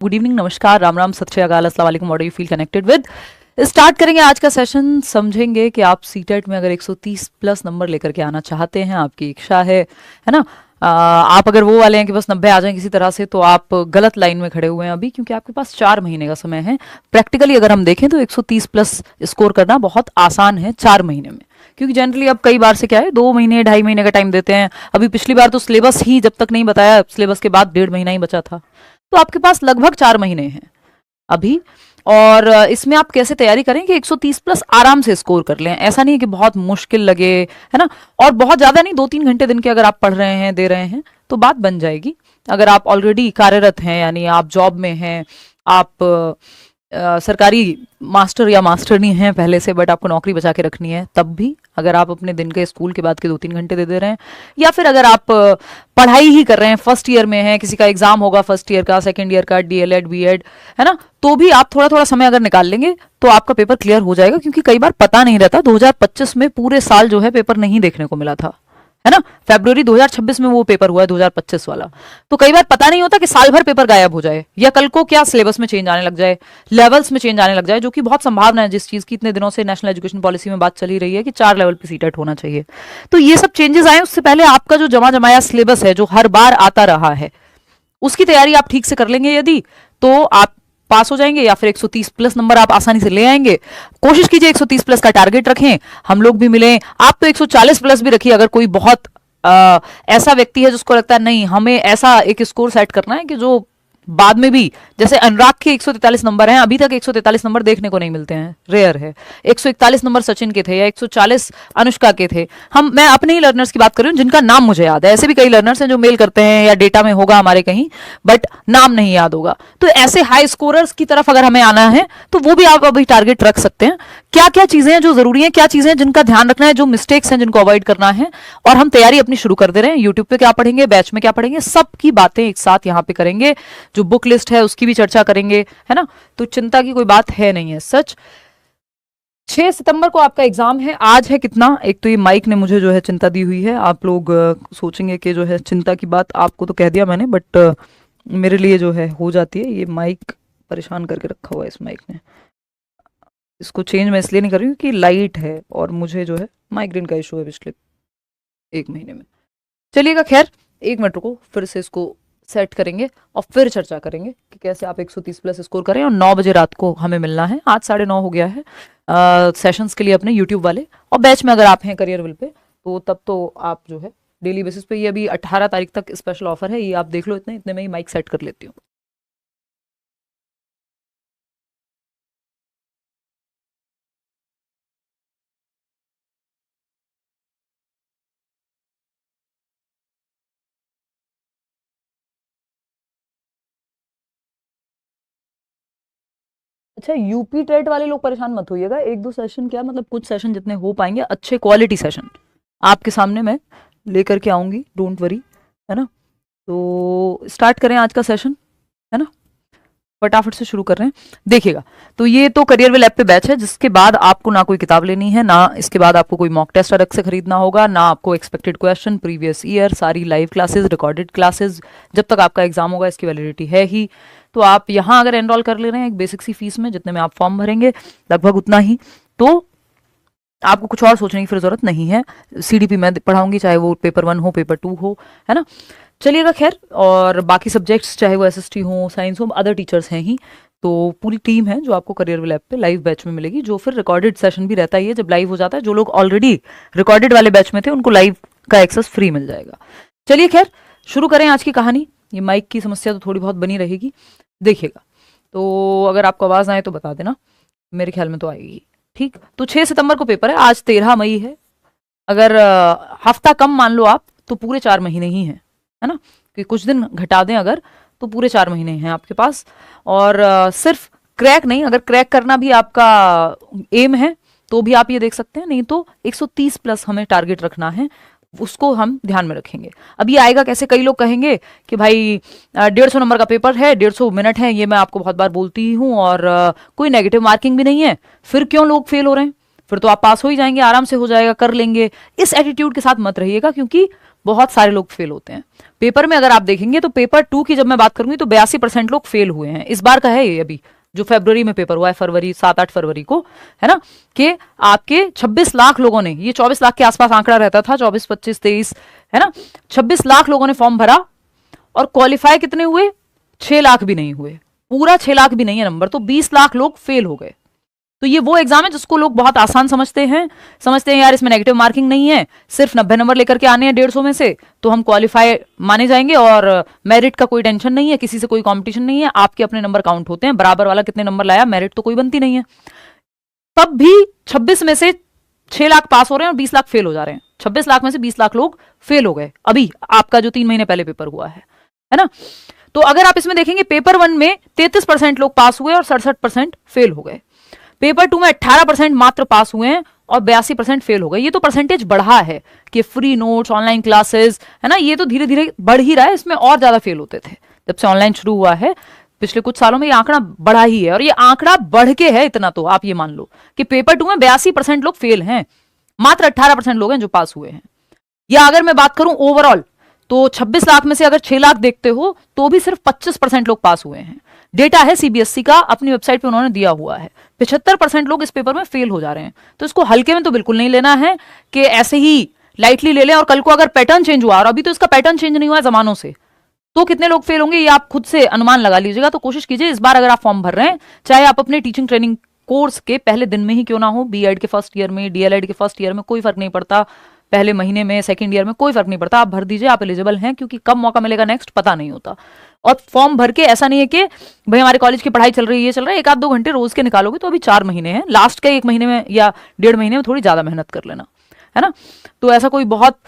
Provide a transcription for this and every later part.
Good evening, नमस्कार, राम राम, सत श्री अकाल, अस्सलाम वालेकुम। What do you feel connected with. Start करेंगे आज का सेशन। समझेंगे कि आप सीटेट में अगर 130 प्लस नंबर लेकर के आना चाहते हैं, आपकी इच्छा है ना। आप अगर वो वाले हैं कि बस 90 आ जाएं किसी तरह से, तो आप गलत लाइन में खड़े हुए हैं अभी, क्योंकि आपके पास 4 महीने का समय है। प्रैक्टिकली अगर हम देखें तो 130 प्लस स्कोर करना बहुत आसान है 4 महीने में, क्योंकि जनरली अब कई बार से क्या है 2 महीने 2.5 महीने का टाइम देते हैं। अभी पिछली बार तो सिलेबस ही जब तक नहीं बताया, सिलेबस के बाद 1.5 महीना ही बचा था, तो आपके पास लगभग 4 महीने हैं अभी। और इसमें आप कैसे तैयारी करें कि 130 प्लस आराम से स्कोर कर लें। ऐसा नहीं है कि बहुत मुश्किल लगे, है ना। और बहुत ज़्यादा नहीं, 2-3 घंटे दिन के अगर आप पढ़ रहे हैं, दे रहे हैं, तो बात बन जाएगी। अगर आप ऑलरेडी कार्यरत हैं, यानी आप जॉब में हैं, आप सरकारी मास्टर या मास्टरनी हैं पहले से, बट आपको नौकरी बचा के रखनी है, तब भी अगर आप अपने दिन के स्कूल के बाद के 2-3 घंटे दे रहे हैं, या फिर अगर आप पढ़ाई ही कर रहे हैं, फर्स्ट ईयर में हैं, किसी का एग्जाम होगा फर्स्ट ईयर का, सेकंड ईयर का, डीएलएड बीएड, है ना, तो भी आप थोड़ा थोड़ा समय अगर निकाल लेंगे तो आपका पेपर क्लियर हो जाएगा। क्योंकि कई बार पता नहीं रहता, 2025 में पूरे साल जो है पेपर नहीं देखने को मिला था, है ना। फरवरी 2026 में वो पेपर हुआ है 2025 वाला। तो कई बार पता नहीं होता कि साल भर पेपर गायब हो जाए, या कल को क्या सिलेबस में चेंज आने लग जाए, लेवल्स में चेंज आने लग जाए, जो कि बहुत संभावना है, जिस चीज की इतने दिनों से नेशनल एजुकेशन पॉलिसी में बात चली रही है कि 4 लेवल पे सीटेट होना चाहिए। तो ये सब चेंजेस आए, उससे पहले आपका जो जमा जमाया सिलेबस है, जो हर बार आता रहा है, उसकी तैयारी आप ठीक से कर लेंगे यदि, तो आप पास हो जाएंगे, या फिर 130 प्लस नंबर आप आसानी से ले आएंगे। कोशिश कीजिए 130 प्लस का टारगेट रखें, हम लोग भी मिलें। आप तो 140 प्लस भी रखिए, अगर कोई बहुत ऐसा व्यक्ति है जिसको लगता है नहीं हमें ऐसा एक स्कोर सेट करना है कि जो बाद में भी, जैसे अनुराग के 143 नंबर हैं, अभी तक 143 नंबर देखने को नहीं मिलते हैं, रेयर है। 141 नंबर सचिन के थे, या 140 अनुष्का के थे। मैं अपने ही लर्नर्स की बात कर रही हूँ जिनका नाम मुझे याद है। ऐसे भी कई लर्नर्स हैं जो मेल करते हैं या डेटा में होगा हमारे कहीं, बट नाम नहीं याद होगा। तो ऐसे हाई स्कोरर्स की तरफ अगर हमें आना है, तो वो भी आप अभी टारगेट रख सकते हैं। क्या क्या चीजें हैं जो जरूरी हैं, क्या चीजें हैं जिनका ध्यान रखना है, जो मिस्टेक्स हैं जिनको अवॉइड करना है, और हम तैयारी अपनी शुरू कर दे रहे हैं। यूट्यूब पे क्या पढ़ेंगे, बैच में क्या पढ़ेंगे, सबकी बातें एक साथ यहाँ पे करेंगे। जो बुक लिस्ट है उसकी भी चर्चा करेंगे, है ना। तो चिंता की कोई बात है नहीं है। सच 6 सितंबर को आपका एग्जाम है। आज है कितना, एक तो ये माइक ने मुझे जो है चिंता दी हुई है। आप लोग सोचेंगे कि जो है चिंता की बात आपको तो कह दिया मैंने, बट मेरे लिए जो है हो जाती है। ये माइक परेशान करके रखा हुआ है इस माइक ने। इसको चेंज मैं इसलिए नहीं कर रही हूँ कि लाइट है और मुझे जो है माइग्रेन का इशू है पिछले 1 महीने में। चलिएगा, खैर 1 मिनट रुको, फिर से इसको सेट करेंगे और फिर चर्चा करेंगे कि कैसे आप 130 प्लस स्कोर करें। और 9 बजे रात को हमें मिलना है। आज 9:30 हो गया है सेशंस के लिए अपने यूट्यूब वाले, और बैच में अगर आप हैं करियर विल पे, तो तब तो आप जो है डेली बेसिस पे, ये अभी 18 तारीख तक स्पेशल ऑफर है, ये आप देख लो। इतने में ही माइक सेट कर लेती हूँ। अच्छा, यूपी टेट वाले लोग परेशान मत होइएगा। 1-2 सेशन क्या मतलब, कुछ सेशन जितने हो पाएंगे, अच्छे क्वालिटी सेशन आपके सामने मैं लेकर के आऊंगी, डोंट वरी, है ना। तो स्टार्ट करें आज का सेशन, है ना। फटाफट से शुरू कर रहे हैं, देखिएगा। तो ये तो करियर विल ऐप पे बैच है, जिसके बाद आपको ना कोई किताब लेनी है, ना इसके बाद आपको कोई मॉक टेस्ट अलग से खरीदना होगा, ना आपको एक्सपेक्टेड क्वेश्चन, प्रीवियस ईयर, सारी लाइव क्लासेस, रिकॉर्डेड क्लासेस, जब तक आपका एग्जाम होगा इसकी वैलिडिटी है ही। तो आप यहाँ अगर एनरोल कर ले रहे हैं एक बेसिक सी फीस में, जितने में आप फॉर्म भरेंगे लगभग उतना ही, तो आपको कुछ और सोचने की फिर जरूरत नहीं है। सीडीपी मैं पढ़ाऊंगी, चाहे वो पेपर 1 हो, पेपर 2 हो, है ना। चलिएगा, खैर। और बाकी सब्जेक्ट्स चाहे वो एसएसटी हो, साइंस हो, अदर टीचर्स हैं ही। तो पूरी टीम है जो आपको करियर विल ऐप पे लाइव बैच में मिलेगी, जो फिर रिकॉर्डेड सेशन भी रहता ही है जब लाइव हो जाता है। जो लोग ऑलरेडी रिकॉर्डेड वाले बैच में थे उनको लाइव का एक्सेस फ्री मिल जाएगा। चलिए, खैर शुरू करें आज की कहानी। ये माइक की समस्या तो थोड़ी बहुत बनी रहेगी, देखिएगा। तो अगर आपको आवाज़ आए तो बता देना, मेरे ख्याल में तो आएगी। ठीक, तो 6 सितंबर को पेपर है, आज 13 मई है। अगर हफ्ता कम मान लो आप, तो पूरे 4 महीने ही हैं, है ना। कि कुछ दिन घटा दें अगर, तो पूरे 4 महीने हैं आपके पास। और सिर्फ क्रैक नहीं, अगर क्रैक करना भी आपका एम है तो भी आप ये देख सकते हैं, नहीं तो 130 प्लस हमें टारगेट रखना है, उसको हम ध्यान में रखेंगे। अब ये आएगा कैसे, कई लोग कहेंगे कि भाई 150 नंबर का पेपर है, 150 मिनट है, ये मैं आपको बहुत बार बोलती हूँ, और कोई नेगेटिव मार्किंग भी नहीं है, फिर क्यों लोग फेल हो रहे हैं, फिर तो आप पास हो ही जाएंगे, आराम से हो जाएगा, कर लेंगे। इस एटीट्यूड के साथ मत रहिएगा, क्योंकि बहुत सारे लोग फेल होते हैं पेपर में। अगर आप देखेंगे तो पेपर 2 की जब मैं बात करूंगी तो 82% लोग फेल हुए हैं। इस बार का है ये, अभी जो फरवरी में पेपर हुआ है, फरवरी 7-8 फरवरी को, है ना, कि आपके 26 लाख लोगों ने, ये 24 लाख के आसपास आंकड़ा रहता था, 24, 25, 23, है ना, 26 लाख लोगों ने फॉर्म भरा और क्वालिफाई कितने हुए? 6 लाख भी नहीं हुए, पूरा 6 लाख भी नहीं है नंबर, तो 20 लाख लोग फेल हो गए। तो ये वो एग्जाम है जिसको लोग बहुत आसान समझते हैं यार इसमें नेगेटिव मार्किंग नहीं है, सिर्फ 90 नंबर लेकर के आने हैं 150 में से, तो हम क्वालिफाई माने जाएंगे और मेरिट का कोई टेंशन नहीं है, किसी से कोई कंपटीशन नहीं है, आपके अपने नंबर काउंट होते हैं, बराबर वाला कितने नंबर लाया, मेरिट तो कोई बनती नहीं है। तब भी 26 में से 6 लाख पास हो रहे हैं और 20 लाख फेल हो जा रहे हैं। 26 लाख में से 20 लाख लोग फेल हो गए, अभी आपका जो 3 महीने पहले पेपर हुआ है ना। तो अगर आप इसमें देखेंगे पेपर 1 में 33% लोग पास हुए और 67% फेल हो गए। पेपर 2 में 18% मात्र पास हुए हैं और 82% फेल हो गए। ये तो परसेंटेज बढ़ा है कि फ्री नोट्स, ऑनलाइन क्लासेस, है ना, ये तो धीरे धीरे बढ़ ही रहा है। इसमें और ज्यादा फेल होते थे जब से ऑनलाइन शुरू हुआ है, पिछले कुछ सालों में ये आंकड़ा बढ़ा ही है। और ये आंकड़ा बढ़ के है इतना, तो आप ये मान लो कि पेपर 2 में 82% लोग फेल हैं, मात्र 18% लोग हैं जो पास हुए हैं। या अगर मैं बात करूं ओवरऑल, तो 26 लाख में से अगर 6 लाख देखते हो तो भी सिर्फ 25% लोग पास हुए हैं। डेटा है सीबीएसई का, अपनी वेबसाइट पे उन्होंने दिया हुआ है। 75% लोग इस पेपर में फेल हो जा रहे हैं। तो इसको हल्के में तो बिल्कुल नहीं लेना है कि ऐसे ही लाइटली ले लें, और कल को अगर पैटर्न चेंज हुआ, और अभी तो इसका पैटर्न चेंज नहीं हुआ जमानों से, तो कितने लोग फेल होंगे ये आप खुद से अनुमान लगा लीजिएगा। तो कोशिश कीजिए इस बार अगर आप फॉर्म भर रहे हैं, चाहे आप अपने टीचिंग ट्रेनिंग कोर्स के पहले दिन में ही क्यों ना हो, बीएड के फर्स्ट ईयर में, डीएलएड के फर्स्ट ईयर में, कोई फर्क नहीं पड़ता, पहले महीने में, सेकंड ईयर में, कोई फर्क नहीं पड़ता, आप भर दीजिए, आप एलिजिबल हैं, क्योंकि कब मौका मिलेगा नेक्स्ट पता नहीं होता। और फॉर्म भर के ऐसा नहीं है कि भाई हमारे कॉलेज की पढ़ाई चल रही है, ये चल रहा है, 1-2 घंटे रोज के निकालोगे तो अभी 4 महीने हैं, लास्ट के 1 महीने में या 1.5 महीने में थोड़ी ज्यादा मेहनत कर लेना, है ना। तो ऐसा कोई बहुत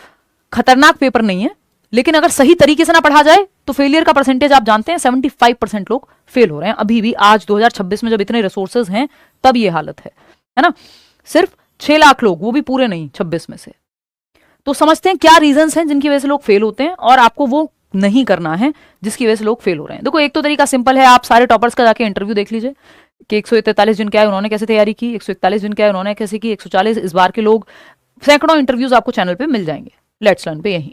खतरनाक पेपर नहीं है, लेकिन अगर सही तरीके से ना पढ़ा जाए तो फेलियर का परसेंटेज आप जानते हैं, 75% लोग फेल हो रहे हैं अभी भी, आज 2026 में जब इतने रिसोर्सेज हैं तब ये हालत है ना। सिर्फ 6 लाख लोग, वो भी पूरे नहीं 26 में से। तो समझते हैं क्या रीजंस हैं जिनकी वजह से लोग फेल होते हैं, और आपको वो नहीं करना है जिसकी वजह से लोग फेल हो रहे हैं। देखो एक तो तरीका सिंपल है, आप सारे टॉपर्स का जाके इंटरव्यू देख लीजिए कि 143 जिनके आए उन्होंने कैसे तैयारी की, 141 जिनके आए उन्होंने कैसे की, 140 इस बार के लोग, सैकड़ों इंटरव्यूज आपको चैनल पे मिल जाएंगे, लेट्स लर्न पे यहीं।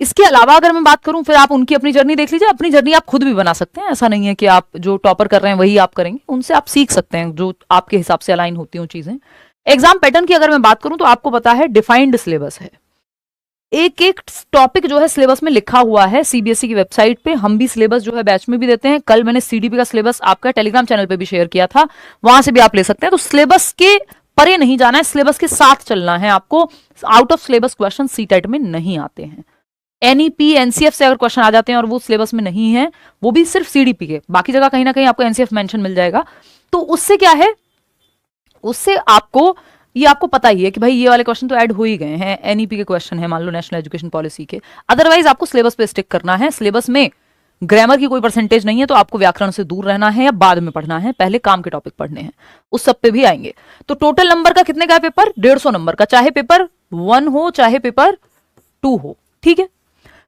इसके अलावा अगर मैं बात करूं, फिर आप उनकी अपनी जर्नी देख लीजिए, अपनी जर्नी आप खुद भी बना सकते हैं। ऐसा नहीं है कि आप जो टॉपर कर रहे हैं वही आप करेंगे, उनसे आप सीख सकते हैं जो आपके हिसाब से अलाइन होती हो चीजें। एग्जाम पैटर्न की अगर मैं बात करूं तो आपको पता है डिफाइंड सिलेबस है, एक एक टॉपिक जो है सिलेबस में लिखा हुआ है सीबीएसई की वेबसाइट पे। हम भी सिलेबस जो है बैच में भी देते हैं, कल मैंने सीडीपी का सिलेबस आपका टेलीग्राम चैनल पे भी शेयर किया था, वहां से भी आप ले सकते हैं। तो सिलेबस के परे नहीं जाना है, सिलेबस के साथ चलना है आपको। Out of syllabus question CTET में नहीं आते हैं। एनईपी एनसीएफ से अगर क्वेश्चन आ जाते हैं और वो सिलेबस में नहीं है, वो भी सिर्फ सीडीपी के, बाकी जगह कहीं ना कहीं आपको एनसीएफ मेंशन मिल जाएगा। तो उससे क्या है, उससे आपको ये आपको पता ही है कि भाई ये वाले क्वेश्चन तो ऐड हो ही गए हैं, एनईपी के क्वेश्चन है मान लो नेशनल एजुकेशन पॉलिसी के। अदरवाइज आपको सिलेबस पे स्टिक करना है। सिलेबस में ग्रामर की कोई परसेंटेज नहीं है, तो आपको व्याकरण से दूर रहना है या बाद में पढ़ना है, पहले काम के टॉपिक पढ़ने हैं, उस सब पे भी आएंगे। तो टोटल नंबर का कितने का है पेपर? 150 नंबर का, चाहे पेपर 1 हो चाहे पेपर 2 हो, ठीक है।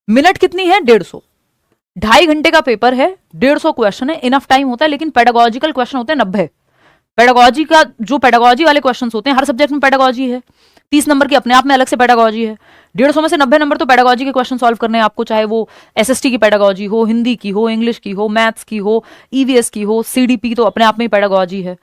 मिनट कितनी है? 150, 2.5 घंटे का पेपर है, 150 क्वेश्चन है, इनफ टाइम होता है। लेकिन पेडागोजिकल क्वेश्चन होते हैं 90। पेडागोजी का जो पेडागोजी वाले क्वेश्चंस होते हैं, हर सब्जेक्ट में पेडागोजी है, 30 नंबर की अपने आप में अलग से पेडागोजी है। 150 में से 90 नंबर तो पेडागोजी के क्वेश्चन सॉल्व करने हैं आपको, चाहे वो एसएसटी की पेडागोजी हो, हिंदी की हो, इंग्लिश की हो, मैथ्स की हो, ईवीएस की हो, सीडीपी तो अपने आप में ही पेडागोजी है।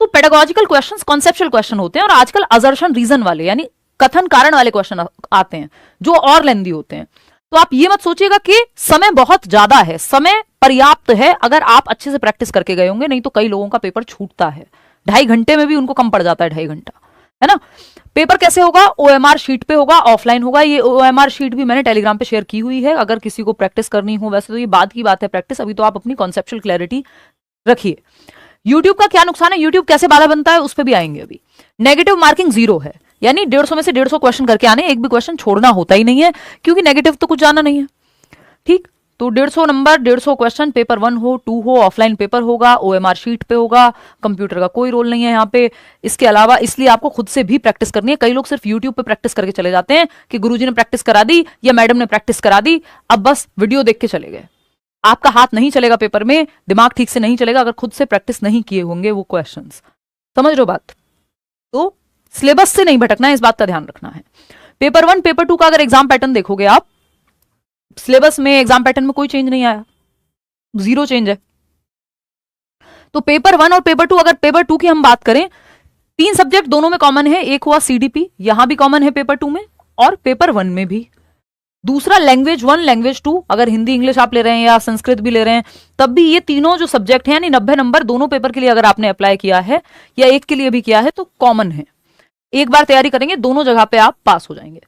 तो पेडागोजिकल क्वेश्चंस कॉन्सेप्चुअल क्वेश्चन होते हैं, और आजकल असर्शन रीजन वाले यानी कथन कारण वाले क्वेश्चन आते हैं जो और लेंदी होते हैं। तो आप ये मत सोचिएगा कि समय बहुत ज्यादा है, समय पर्याप्त है अगर आप अच्छे से प्रैक्टिस करके गए होंगे, नहीं तो कई लोगों का पेपर छूटता है। 2.5 घंटे में भी उनको कम पड़ जाता है, 2.5 घंटा, है ना। पेपर कैसे होगा? ओएमआर शीट पे होगा, ऑफलाइन होगा। ये ओएमआर शीट भी मैंने टेलीग्राम पे शेयर की हुई है, अगर किसी को प्रैक्टिस करनी हो। वैसे तो ये बाद की बात है प्रैक्टिस, अभी तो आप अपनी कॉन्सेप्चुअल क्लैरिटी रखिए। यूट्यूब का क्या नुकसान है, यूट्यूब कैसे बाधा बनता है, उस पर भी आएंगे अभी। नेगेटिव मार्किंग 0 है, यानी 150 में से 150 क्वेश्चन करके आने, एक भी क्वेश्चन छोड़ना होता ही नहीं है, क्योंकि नेगेटिव तो कुछ जाना नहीं है, ठीक। तो 150 नंबर, 150 क्वेश्चन, पेपर 1 हो 2 हो, ऑफलाइन पेपर होगा, ओएमआर शीट पे होगा, कंप्यूटर का कोई रोल नहीं है यहाँ पे। इसके अलावा इसलिए आपको खुद से भी प्रैक्टिस करनी है। कई लोग सिर्फ यूट्यूब पे प्रैक्टिस करके चले जाते हैं कि गुरुजी ने प्रैक्टिस करा दी या मैडम ने प्रैक्टिस करा दी, अब बस वीडियो देख के चले गए। आपका हाथ नहीं चलेगा पेपर में, दिमाग ठीक से नहीं चलेगा अगर खुद से प्रैक्टिस नहीं किए होंगे वो क्वेश्चंस। समझ रहे हो बात? तो सिलेबस से नहीं भटकना है, इस बात का ध्यान रखना है। पेपर 1 पेपर 2 का अगर एग्जाम पैटर्न देखोगे आप, सिलेबस में एग्जाम पैटर्न में कोई चेंज नहीं आया, 0 चेंज है। तो पेपर 1 और पेपर 2, अगर पेपर 2 की हम बात करें, 3 सब्जेक्ट दोनों में कॉमन है। एक हुआ सीडीपी, यहां भी कॉमन है पेपर 2 में और पेपर 1 में भी। दूसरा लैंग्वेज 1 लैंग्वेज 2, अगर हिंदी इंग्लिश आप ले रहे हैं या संस्कृत भी ले रहे हैं तब भी ये तीनों जो सब्जेक्ट हैं, यानी 90 नंबर दोनों पेपर के लिए अगर आपने अप्लाई किया है या एक के लिए भी किया है तो कॉमन है। एक बार तैयारी करेंगे दोनों जगह पे आप पास हो जाएंगे।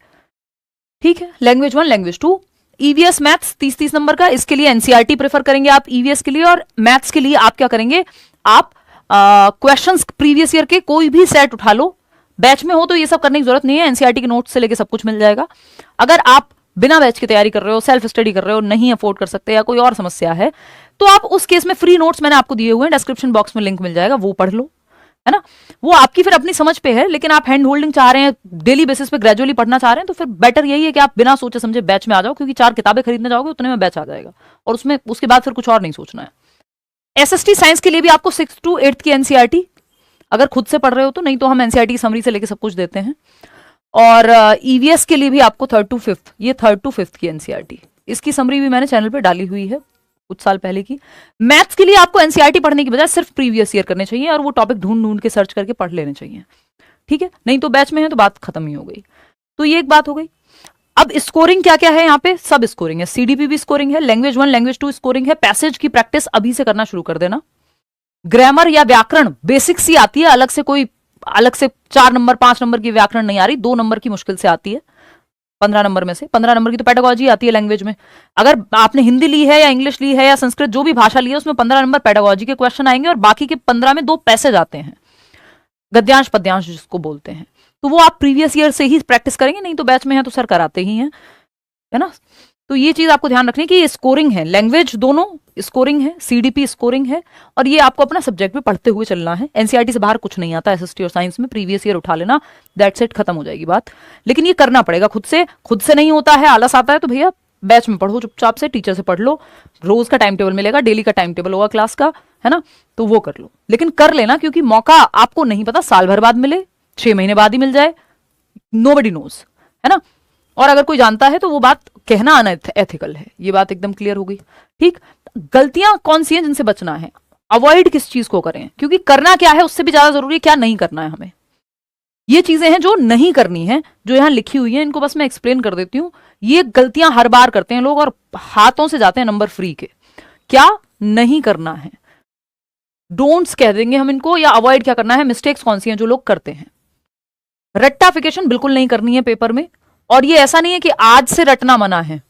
ठीक है, language 1 language 2। EVS maths 30-30 number का, इसके लिए एनसीईआरटी प्रेफर करेंगे आप ईवीएस के लिए। और मैथ्स के लिए आप क्या करेंगे, आप क्वेश्चंस प्रीवियस ईयर के कोई भी सेट उठा लो। बैच में हो तो ये सब करने की जरूरत नहीं है, एनसीईआरटी के नोट्स से लेके सब कुछ मिल जाएगा। अगर आप बिना बैच की तैयारी कर रहे हो, सेल्फ स्टडी कर रहे हो, नहीं अफोर्ड कर सकते या कोई और समस्या है, तो आप उस केस में फ्री नोट्स मैंने आपको दिए हुए हैं, डिस्क्रिप्शन बॉक्स में लिंक मिल जाएगा, वो पढ़ लो, है ना। वो आपकी फिर अपनी समझ पे है, लेकिन आप हैंड होल्डिंग चाह रहे हैं, डेली बेसिस पे ग्रेजुअली पढ़ना चाह रहे हैं, तो फिर बेटर यही है कि आप बिना सोचे समझे बैच में आ जाओ, क्योंकि 4 किताबें खरीदने जाओगे उतने में बैच आ जाएगा और उसमें उसके बाद फिर कुछ और नहीं सोचना है। एसएसटी साइंस के लिए भी आपको 6th to 8th की एनसीईआरटी अगर खुद से पढ़ रहे हो तो, नहीं तो हम एनसीईआरटी की समरी से लेके सब कुछ देते हैं। और ईवीएस के लिए भी आपको 3rd to 5th, ये 3rd to 5th की एनसीईआरटी, इसकी समरी भी मैंने चैनल पे डाली हुई है कुछ साल पहले की। मैथ्स के लिए आपको एनसीईआरटी पढ़ने की बजाय सिर्फ प्रीवियस ईयर करने चाहिए और वो टॉपिक ढूंढ ढूंढ के सर्च करके पढ़ लेने चाहिए। ठीक है, नहीं तो बैच में है तो बात खत्म ही हो गई। तो ये एक बात हो गई। अब स्कोरिंग क्या क्या है यहाँ पे, सब स्कोरिंग है। सीडीपी भी स्कोरिंग है, लैंग्वेज 1 लैंग्वेज 2 स्कोरिंग है। पैसेज की प्रैक्टिस अभी से करना शुरू कर देना। ग्रामर या व्याकरण बेसिक सी आती है, अलग से 4 नंबर 5 नंबर की व्याकरण नहीं आ रही, 2 नंबर की मुश्किल से आती है 15 नंबर में से। 15 नंबर की तो पेडागोजी आती है लैंग्वेज में। अगर आपने हिंदी ली है या इंग्लिश ली है या संस्कृत, जो भी भाषा ली है, उसमें 15 नंबर पेडागोजी के क्वेश्चन आएंगे और बाकी के 15 में 2 पैसेज आते हैं, गद्यांश पद्यांश जिसको बोलते हैं। तो वो आप प्रीवियस ईयर से ही प्रैक्टिस करेंगे, नहीं तो बैच में है तो सर कराते ही हैं, है ना। तो ये चीज आपको ध्यान रखनी है कि ये स्कोरिंग है, लैंग्वेज दोनों स्कोरिंग है, सीडीपी स्कोरिंग है, और ये आपको अपना सब्जेक्ट में पढ़ते हुए चलना है। एनसीईआरटी से बाहर कुछ नहीं आता, एसएसटी और साइंस में प्रीवियस ईयर उठा लेना, दैट्स इट, खत्म हो जाएगी बात। लेकिन ये करना पड़ेगा खुद से नहीं होता है, आलस आता है तो भैया बैच में पढ़ो चुपचाप से, टीचर से पढ़ लो, रोज का टाइम टेबल मिलेगा, डेली का टाइम टेबल होगा क्लास का, है ना, तो वो कर लो। लेकिन कर लेना, क्योंकि मौका आपको नहीं पता साल भर बाद मिले, 6 महीने बाद ही मिल जाए, नोबडी नोज, है ना। और अगर कोई जानता है तो वो बात कहना अनएथिकल है, ये बात एकदम क्लियर हो गई। ठीक, गलतियां कौन सी हैं जिनसे बचना है, अवॉइड किस चीज को करें, क्योंकि करना क्या है उससे भी ज्यादा जरूरी है क्या नहीं करना है हमें। ये चीजें हैं जो नहीं करनी है, जो यहां लिखी हुई है, इनको बस मैं एक्सप्लेन कर देती हूं। ये गलतियां हर बार करते हैं लोग और हाथों से जाते हैं नंबर फ्री के। क्या नहीं करना है, डोंट्स कह देंगे हम इनको, या अवॉइड क्या करना है, मिस्टेक्स कौन सी हैं जो लोग करते हैं। रट्टाफिकेशन बिल्कुल नहीं करनी है पेपर में, और ये ऐसा नहीं है कि आज से रटना मना है,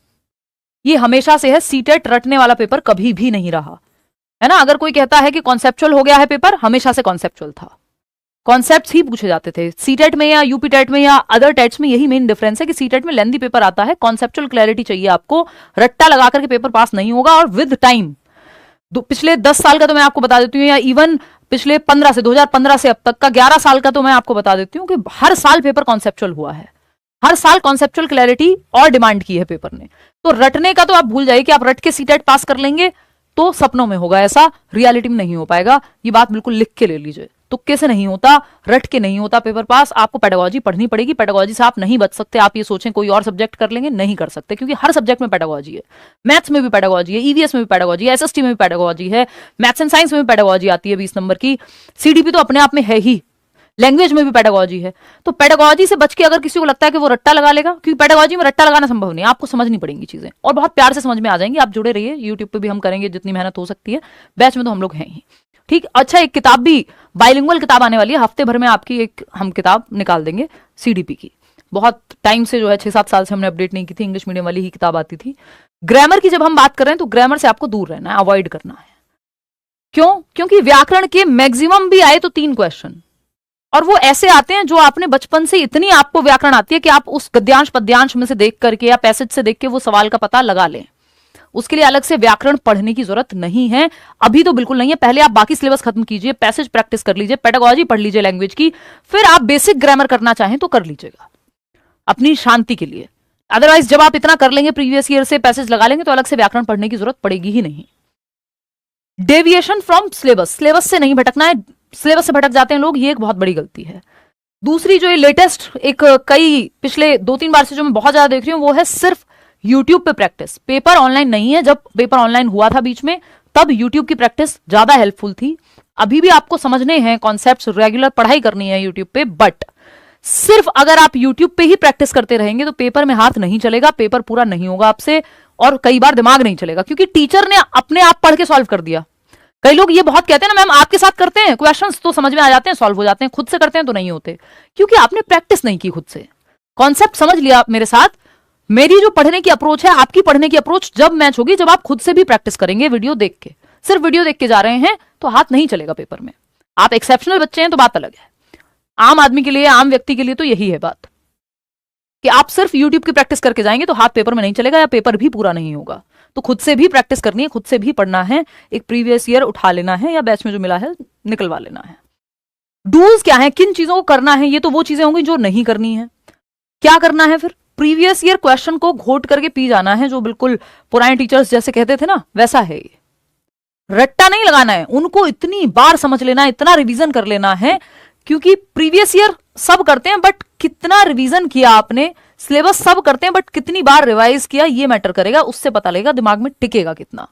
ये हमेशा से है। सीटेट रटने वाला पेपर कभी भी नहीं रहा, है ना। अगर कोई कहता है कि कॉन्सेप्चुअल हो गया है पेपर, हमेशा से कॉन्सेप्चुअल था, कॉन्सेप्ट्स ही पूछे जाते थे। सीटेट में या यूपी टेट में या अदर टेट्स में यही मेन डिफरेंस है कि सीटेट में लेंथी पेपर आता है, कॉन्सेप्चुअल क्लैरिटी चाहिए आपको, रट्टा लगा करके पेपर पास नहीं होगा। और विद टाइम, पिछले 10 साल का तो मैं आपको बता देती हूँ, या इवन पिछले 15 से 2015 से अब तक का 11 साल का तो मैं आपको बता देती हूँ कि हर साल पेपर कॉन्सेप्चुअल हुआ है, हर साल कॉन्सेप्चुअल क्लैरिटी और डिमांड की है पेपर ने। तो रटने का तो आप भूल जाइए कि आप रट के सीटेट पास कर लेंगे तो सपनों में होगा, ऐसा रियलिटी में नहीं हो पाएगा। ये बात बिल्कुल लिख के ले लीजिए, तुक्के से नहीं होता, रट के नहीं होता पेपर पास। आपको पेडागोजी पढ़नी पड़ेगी, पेडागोजी से आप नहीं बच सकते। आप ये सोचें कोई और सब्जेक्ट कर लेंगे, नहीं कर सकते, क्योंकि हर सब्जेक्ट में पेडागोजी है। मैथ्स में भी पेडागोजी है, ईवीएस में भी पेडागोजी है, एसएसटी में भी पेडागोजी है, मैथ्स एंड साइंस में भी पेडागोजी आती है 20 नंबर की, सीडीपी तो अपने आप में है ही, लैंग्वेज में भी पेडागोजी है। तो पेडागोजी से बच के अगर किसी को लगता है कि वो रट्टा लगा लेगा, क्योंकि पेडागोजी में रट्टा लगाना संभव नहीं, आपको समझनी पड़ेंगी चीजें, और बहुत प्यार से समझ में आ जाएंगी। आप जुड़े रहिए, यूट्यूब पे भी हम करेंगे जितनी मेहनत हो सकती है, बैच में तो हम लोग हैं ही। ठीक, अच्छा, एक किताब भी, बाइलिंगुअल किताब आने वाली है, हफ्ते भर में आपकी एक हम किताब निकाल देंगे सीडीपी की। बहुत टाइम से जो है 6-7 साल से हमने अपडेट नहीं की थी, इंग्लिश मीडियम वाली ही किताब आती थी। ग्रामर की जब हम बात कर रहे हैं तो ग्रामर से आपको दूर रहना है, अवॉइड करना है। क्यों? क्योंकि व्याकरण के मैक्सिमम भी आए तो 3 क्वेश्चन, और वो ऐसे आते हैं जो आपने बचपन से इतनी आपको व्याकरण आती है कि आप उस गद्यांश पद्यांश में से देख करके या पैसेज से देख के वो सवाल का पता लगा लें। उसके लिए अलग से व्याकरण पढ़ने की जरूरत नहीं है, अभी तो बिल्कुल नहीं है। पहले आप बाकी सिलेबस खत्म कीजिए, पैसेज प्रैक्टिस कर लीजिए, पेडागोजी पढ़ लीजिए लैंग्वेज की, फिर आप बेसिक ग्रामर करना चाहें तो कर लीजिएगा अपनी शांति के लिए। अदरवाइज जब आप इतना कर लेंगे, प्रीवियस ईयर से पैसेज लगा लेंगे, तो अलग से व्याकरण पढ़ने की जरूरत पड़ेगी ही नहीं। डेविएशन फ्रॉम सिलेबस, सिलेबस से नहीं भटकना है। सिलेबस से भटक जाते हैं लोग, ये एक बहुत बड़ी गलती है। दूसरी जो ये लेटेस्ट एक कई पिछले 2-3 बार से जो मैं बहुत ज्यादा देख रही हूँ वो है सिर्फ यूट्यूब पे प्रैक्टिस। पेपर ऑनलाइन नहीं है, जब पेपर ऑनलाइन हुआ था बीच में तब यूट्यूब की प्रैक्टिस ज्यादा हेल्पफुल थी। अभी भी आपको समझने हैं कॉन्सेप्ट्स, रेगुलर पढ़ाई करनी है यूट्यूब पे, बट सिर्फ अगर आप यूट्यूब पे ही प्रैक्टिस करते रहेंगे तो पेपर में हाथ नहीं चलेगा, पेपर पूरा नहीं होगा आपसे, और कई बार दिमाग नहीं चलेगा क्योंकि टीचर ने अपने आप पढ़ के सॉल्व कर दिया। कई लोग ये बहुत कहते हैं ना मैम आपके साथ करते हैं क्वेश्चंस तो समझ में आ जाते हैं, सॉल्व हो जाते हैं, खुद से करते हैं तो नहीं होते, क्योंकि आपने प्रैक्टिस नहीं की खुद से। कॉन्सेप्ट समझ लिया मेरे साथ। मेरी जो पढ़ने की अप्रोच है, आपकी पढ़ने की अप्रोच जब मैच होगी जब आप खुद से भी प्रैक्टिस करेंगे वीडियो देख के। सिर्फ वीडियो देख के जा रहे हैं तो हाथ नहीं चलेगा पेपर में। आप एक्सेप्शनल बच्चे हैं तो बात अलग है, आम आदमी के लिए, आम व्यक्ति के लिए तो यही है बात कि आप सिर्फ यूट्यूब की प्रैक्टिस करके जाएंगे तो हाथ पेपर में नहीं चलेगा या पेपर भी पूरा नहीं होगा। तो खुद से भी प्रैक्टिस करनी है, खुद से भी पढ़ना है, एक प्रीवियस ईयर उठा लेना है या बैच में जो मिला है निकलवा लेना है। डूज क्या है, किन चीजों को करना है, ये तो वो चीजें होंगी जो नहीं करनी है। क्या करना है फिर, प्रीवियस ईयर क्वेश्चन को घोट करके पी जाना है, जो बिल्कुल पुराने टीचर्स जैसे कहते थे ना वैसा है ये। रट्टा नहीं लगाना है, उनको इतनी बार समझ लेना है, इतना रिवीजन कर लेना है, क्योंकि प्रीवियस ईयर सब करते हैं बट कितना रिवीजन किया आपने, सिलेबस सब करते हैं बट कितनी बार रिवाइज किया ये मैटर करेगा, उससे पता लगेगा दिमाग में टिकेगा कितना।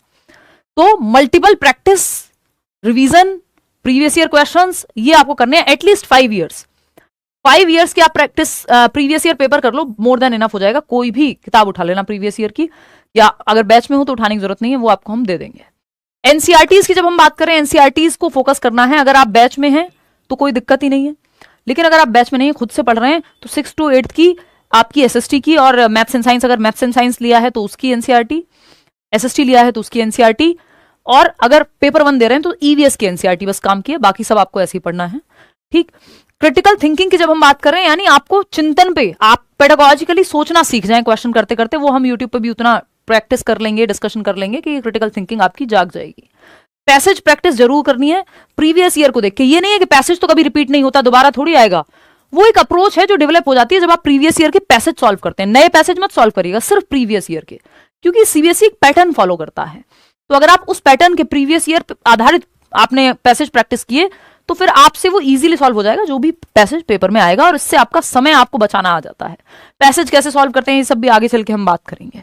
तो multiple practice, revision, previous year questions ये आपको करने हैं एटलीस्ट 5 ईयर्स। 5 ईयर्स की आप प्रैक्टिस प्रीवियस ईयर पेपर कर लो, मोर देन इनफ हो जाएगा। कोई भी किताब उठा लेना प्रीवियस ईयर की, या अगर बैच में हो तो उठाने की जरूरत नहीं है, वो आपको हम दे देंगे। एनसीईआरटीज की जब हम बात करें, एनसीईआरटीज को फोकस करना है। अगर आप बैच में हैं तो कोई दिक्कत ही नहीं है, लेकिन अगर आप बैच में नहीं है, खुद से पढ़ रहे हैं, तो 6 to 8 की आपकी एसएसटी की, और मैथ्स एंड साइंस, अगर मैथ्स एंड साइंस लिया है तो उसकी एनसीईआरटी, एसएसटी लिया है तो उसकी एनसीईआरटी, और अगर पेपर 1 दे रहे हैं तो ईवीएस की एनसीईआरटी बस काम की है, बाकी सब आपको ऐसे ही पढ़ना है। ठीक। क्रिटिकल थिंकिंग की जब हम बात कर रहे हैं, यानी आपको चिंतन पे, आप पेडागोजिकली सोचना सीख जाएं क्वेश्चन करते करते, वो हम यूट्यूब पे भी उतना प्रैक्टिस कर लेंगे, डिस्कशन कर लेंगे कि क्रिटिकल थिंकिंग आपकी जाग जाएगी। पैसेज प्रैक्टिस जरूर करनी है प्रीवियस ईयर को देख के। ये नहीं है कि पैसेज तो कभी रिपीट नहीं होता, दोबारा थोड़ी आएगा। वो एक अप्रोच है जो डेवलप हो जाती है जब आप प्रीवियस ईयर के पैसेज सॉल्व करते हैं। नए पैसेज मत सॉल्व करिएगा, सिर्फ प्रीवियस ईयर के, क्योंकि सीबीएसई एक पैटर्न फॉलो करता है। तो अगर आप उस पैटर्न के प्रीवियस ईयर आधारित आपने पैसेज प्रैक्टिस किए तो फिर आपसे वो इजीली सॉल्व हो जाएगा जो भी पैसेज पेपर में आएगा, और इससे आपका समय आपको बचाना आ जाता है। पैसेज कैसे सॉल्व करते हैं ये सब भी आगे चल के हम बात करेंगे।